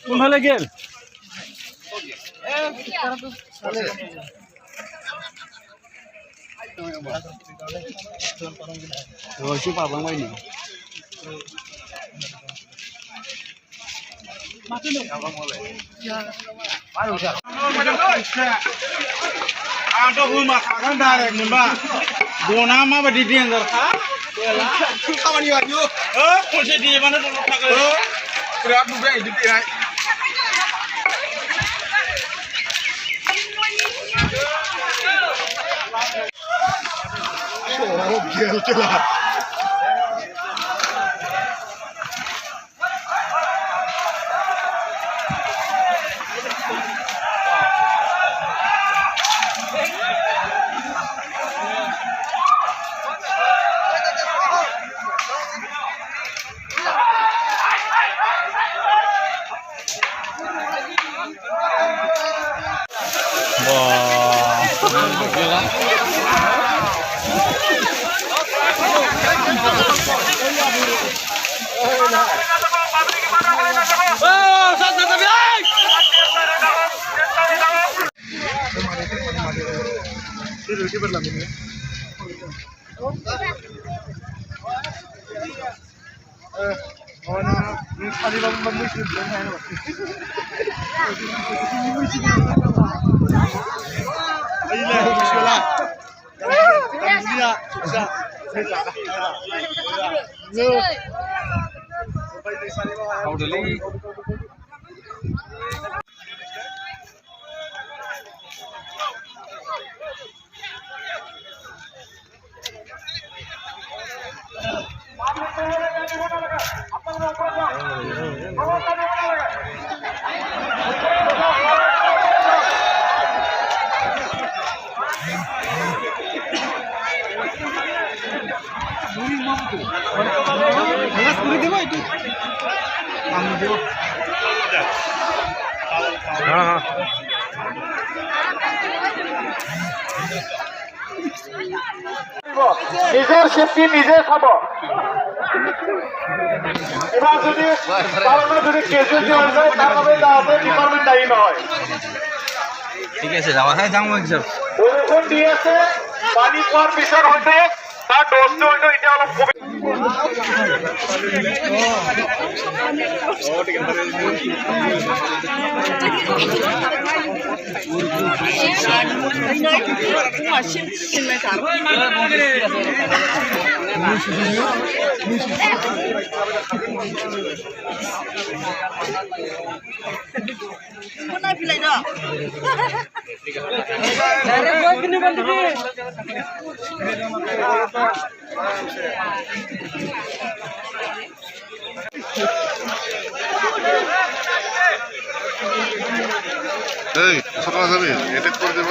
কোনফালে গেল রশি পাবাং বাইনি आंथ' होमाखागोन डाइरेक्ट मोनबा गना माबायदि डेन्जारखा खामानि बायदि खनसे देबानो दलद थागोन बिराद नुबाय बिदि देनाय गेलतेला নিজের সেফটি নিজে খাব এবার যদি কারণে যদি ক্যাজুয়ালিটি হয়ে যায় তাহলে তাহলে ডিপার্টমেন্ট দায়ী নয় ঠিক আছে যাওয়া হয় যাবো হিসাব ওরকম দিয়েছে পানি খাওয়ার বিষয় হইতে তার ডোজটা হইতো এটা হলো এই সকাল যাবে এটা করে দেব